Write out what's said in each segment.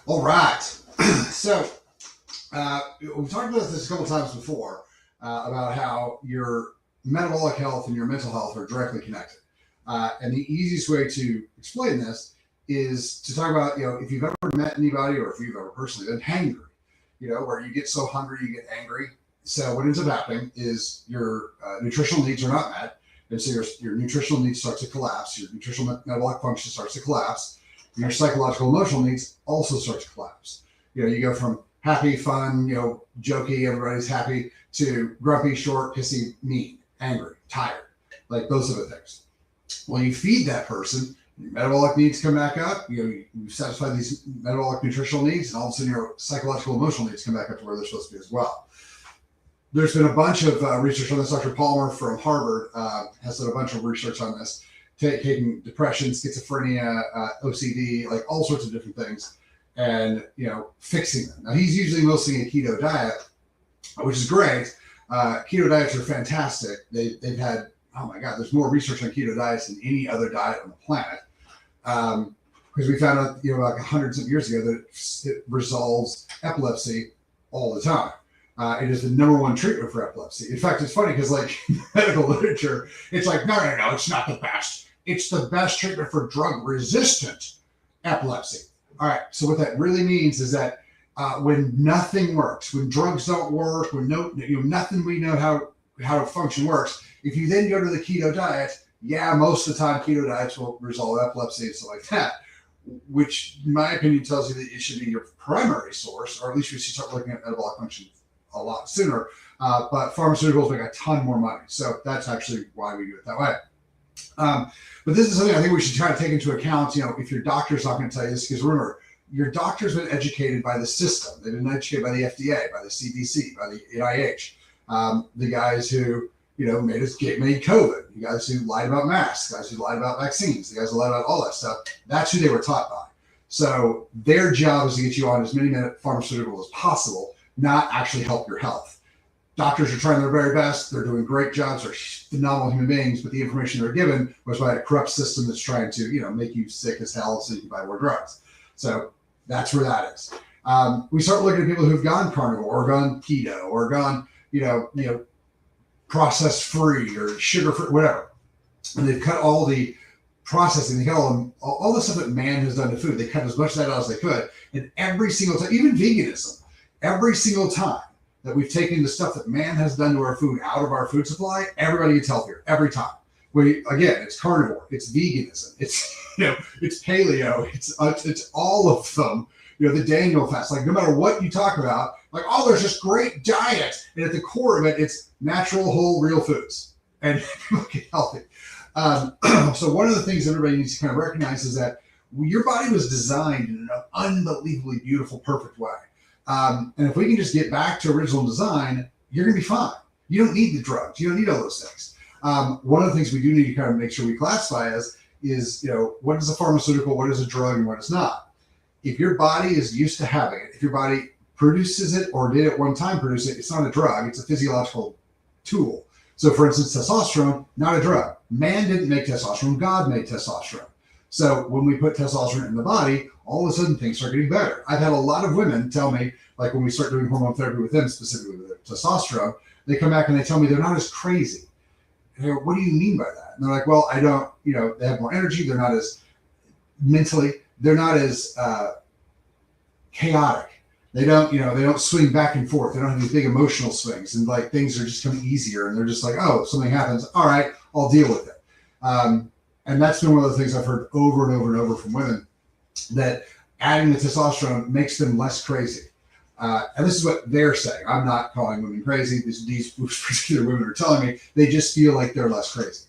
All right. So we've talked about this a couple times before about how your metabolic health and your mental health are directly connected. And the easiest way to explain this is to talk about, if you've ever met anybody or if you've ever personally been hangry, where you get so hungry, you get angry. So what ends up happening is your nutritional needs are not met. And so your nutritional needs start to collapse. Your nutritional metabolic function starts to collapse. Your psychological emotional needs also start to collapse. You go from happy, fun, jokey, everybody's happy, to grumpy, short, pissy, mean, angry, tired, like those are the things. When you feed that person, your metabolic needs come back up. You satisfy these metabolic nutritional needs, and all of a sudden your psychological emotional needs come back up to where they're supposed to be as well. There's been a bunch of research on this. Dr. Palmer from Harvard has done a bunch of research on this, taking depression, schizophrenia, OCD, like all sorts of different things, and fixing them. Now he's usually mostly a keto diet, which is great. Keto diets are fantastic. They've had, oh my God, there's more research on keto diets than any other diet on the planet. Because we found out, like hundreds of years ago that it resolves epilepsy all the time. It is the number one treatment for epilepsy. In fact, it's funny because like medical literature, it's like, no, it's not the best. It's the best treatment for drug-resistant epilepsy. All right, so what that really means is that when nothing works, when drugs don't work, when nothing we know how to function works, if you then go to the keto diet, most of the time keto diets will resolve epilepsy and stuff like that, which in my opinion tells you that it should be your primary source, or at least we should start looking at metabolic function a lot sooner. But pharmaceuticals make a ton more money. So that's actually why we do it that way. But this is something I think we should try to take into account, if your doctor's not going to tell you this, because remember, your doctor's been educated by the system. They've been educated by the FDA, by the CDC, by the NIH, the guys who, made COVID, the guys who lied about masks, the guys who lied about vaccines, the guys who lied about all that stuff. That's who they were taught by. So their job is to get you on as many pharmaceuticals as possible, not actually help your health. Doctors are trying their very best. They're doing great jobs. They're phenomenal human beings, but the information they're given was by a corrupt system that's trying to, make you sick as hell so you can buy more drugs. So that's where that is. We start looking at people who've gone carnivore or gone keto or gone, processed free or sugar free, whatever. And they've cut all the processing, they cut all the stuff that man has done to food. They cut as much of that out as they could. And every single time, even veganism, every single time that we've taken the stuff that man has done to our food out of our food supply, everybody gets healthier every time. Again, it's carnivore, it's veganism, it's it's paleo, it's all of them. The Daniel fast, like no matter what you talk about, like, oh, there's this great diet, and at the core of it, it's natural, whole, real foods, and people get healthy. So one of the things everybody needs to kind of recognize is that your body was designed in an unbelievably beautiful, perfect way. And if we can just get back to original design, you're going to be fine. You don't need the drugs. You don't need all those things. One of the things we do need to kind of make sure we classify is what is a pharmaceutical, what is a drug, and what is not. If your body is used to having it, if your body produces it or did at one time produce it, it's not a drug. It's a physiological tool. So for instance, testosterone, not a drug. Man didn't make testosterone. God made testosterone. So when we put testosterone in the body, all of a sudden things start getting better. I've had a lot of women tell me, like when we start doing hormone therapy with them, specifically with testosterone, they come back and they tell me they're not as crazy. And I go, what do you mean by that? And they're like, well, I don't, they have more energy. They're not as mentally, they're not as chaotic. They don't swing back and forth. They don't have these big emotional swings, and like things are just coming easier. And they're just like, oh, something happens. All right, I'll deal with it. And that's been one of the things I've heard over and over and over from women, that adding the testosterone makes them less crazy. And this is what they're saying. I'm not calling women crazy. These particular women are telling me they just feel like they're less crazy.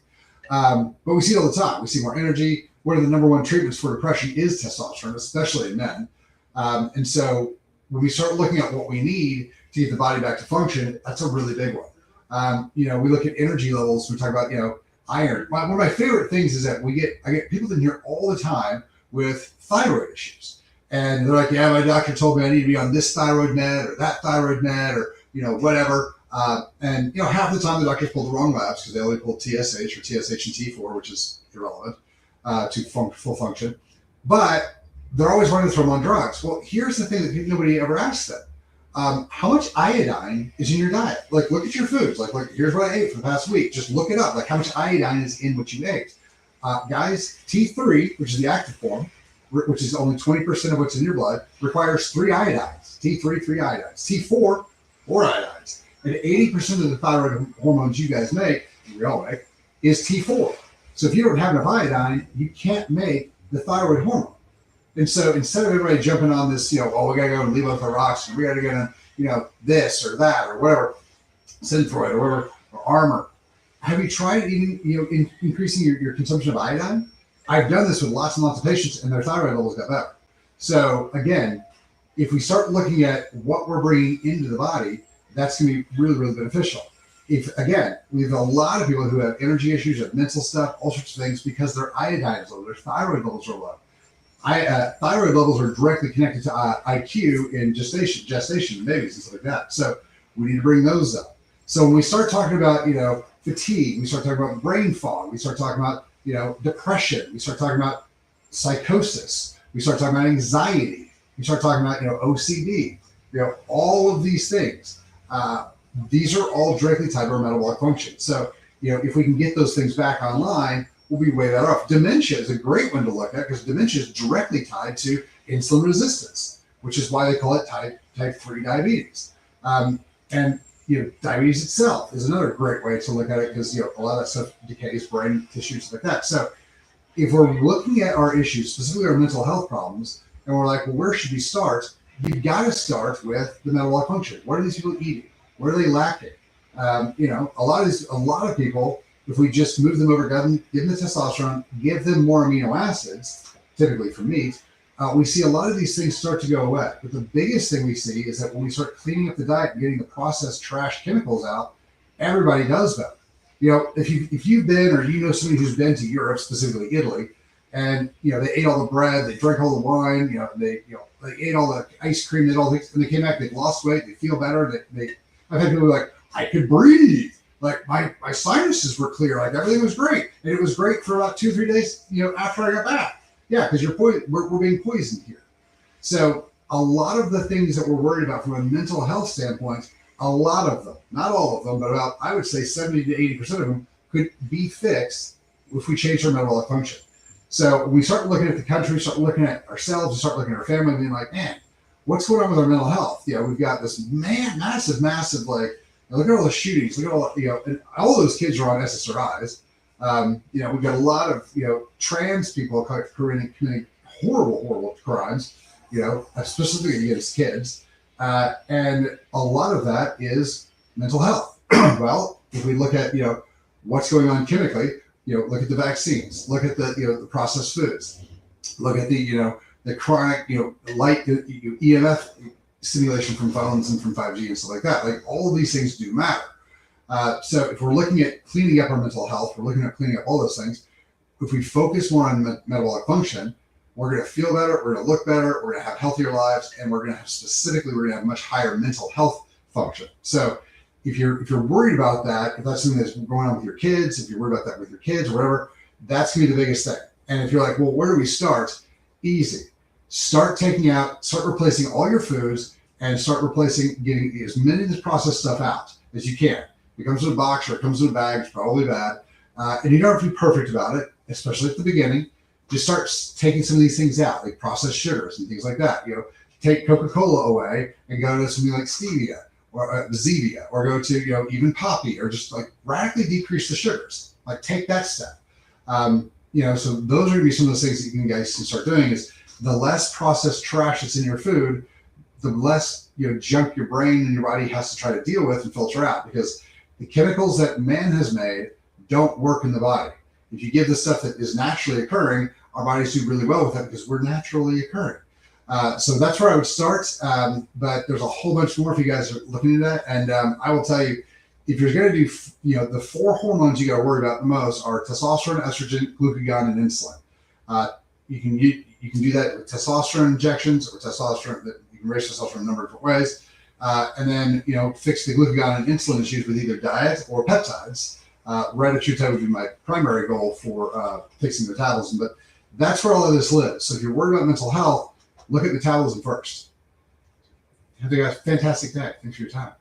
But we see it all the time. We see more energy. One of the number one treatments for depression is testosterone, especially in men. And so when we start looking at what we need to get the body back to function, that's a really big one. We look at energy levels. We talk about, iron. One of my favorite things is that I get people in here all the time with thyroid issues. And they're like, yeah, my doctor told me I need to be on this thyroid med or that thyroid med or, whatever. And half the time the doctors pull the wrong labs because they only pull TSH or TSH and T4, which is irrelevant to full function. But they're always wanting to throw them on drugs. Well, here's the thing that nobody ever asks them. How much iodine is in your diet? Like, look at your foods. Like, here's what I ate for the past week. Just look it up. Like, how much iodine is in what you ate? Guys, T3, which is the active form, which is only 20% of what's in your blood, requires 3 iodines. T3, 3 iodines. T4, 4 iodines. And 80% of the thyroid hormones you guys make, we all make, is T4. So if you don't have enough iodine, you can't make the thyroid hormone. And so instead of everybody jumping on this, we got to go and levothyroxine, we got to get on, this or that or whatever, Synthroid or whatever, or Armor. Have you tried eating, increasing your consumption of iodine? I've done this with lots and lots of patients, and their thyroid levels got better. So again, if we start looking at what we're bringing into the body, that's going to be really, really beneficial. Again, we have a lot of people who have energy issues, have mental stuff, all sorts of things because their iodine is low, their thyroid levels are low. Thyroid levels are directly connected to IQ in gestation in babies and stuff like that. So we need to bring those up. So when we start talking about, fatigue, we start talking about brain fog, we start talking about, depression, we start talking about psychosis, we start talking about anxiety, we start talking about, OCD, all of these things. These are all directly tied to our metabolic function. So, if we can get those things back online, we'll be way better off. Dementia is a great one to look at because dementia is directly tied to insulin resistance, which is why they call it type 3 diabetes. And diabetes itself is another great way to look at it because a lot of that stuff decays brain tissues like that. So if we're looking at our issues, specifically our mental health problems, and we're like, well, where should we start? You've got to start with the metabolic function. What are these people eating? What are they lacking? A lot of people, if we just move them over, give them the testosterone, give them more amino acids, typically from meat, we see a lot of these things start to go away. But the biggest thing we see is that when we start cleaning up the diet and getting the processed trash chemicals out, everybody does better. If you've been or somebody who's been to Europe, specifically Italy, and they ate all the bread, they drank all the wine, they ate all the ice cream, they did all things, and they came back, they lost weight, they feel better. I've had people like, I could breathe. Like my sinuses were clear, like everything was great. And it was great for about 2 or 3 days, after I got back. Yeah, because we're being poisoned here. So a lot of the things that we're worried about from a mental health standpoint, a lot of them, not all of them, but about, I would say 70 to 80% of them could be fixed if we change our metabolic function. So we start looking at the country, start looking at ourselves, start looking at our family and being like, man, what's going on with our mental health? We've got this massive, look at all the shootings. Look at all, and all those kids are on SSRIs. We've got a lot of, trans people committing horrible crimes, specifically against kids. And a lot of that is mental health. Well, if we look at, what's going on chemically, look at the vaccines, look at the processed foods, look at the chronic, light, EMF stimulation from phones and from 5G and stuff like that. Like all of these things do matter. So if we're looking at cleaning up our mental health, we're looking at cleaning up all those things. If we focus more on metabolic function, we're going to feel better, we're going to look better, we're going to have healthier lives, and we're going to have much higher mental health function. So if you're worried about that, if that's something that's going on with your kids, if you're worried about that with your kids or whatever, that's going to be the biggest thing. And if you're like, well, where do we start? Easy. Start replacing all your foods and start getting as many of this processed stuff out as you can. It comes in a box or it comes in a bag, it's probably bad. And you don't have to be perfect about it, especially at the beginning. Just start taking some of these things out, like processed sugars and things like that. Take Coca-Cola away and go to something like stevia or Zevia, or go to, even poppy, or just like radically decrease the sugars. Like take that step. So those are going to be some of those things that you guys can start doing is the less processed trash that's in your food, the less junk your brain and your body has to try to deal with and filter out, because the chemicals that man has made don't work in the body. If you give the stuff that is naturally occurring, our bodies do really well with that because we're naturally occurring. So that's where I would start. But there's a whole bunch more if you guys are looking at that. And I will tell you, if you're going to do, the 4 hormones you got to worry about the most are testosterone, estrogen, glucagon, and insulin. You can do that with testosterone injections or testosterone. You can raise testosterone a number of different ways. And then, fix the glucagon and insulin issues with either diet or peptides. Retatrutide would be my primary goal for fixing metabolism. But That's where all of this lives. So if you're worried about mental health, look at metabolism first. Have a fantastic day. Thanks for your time.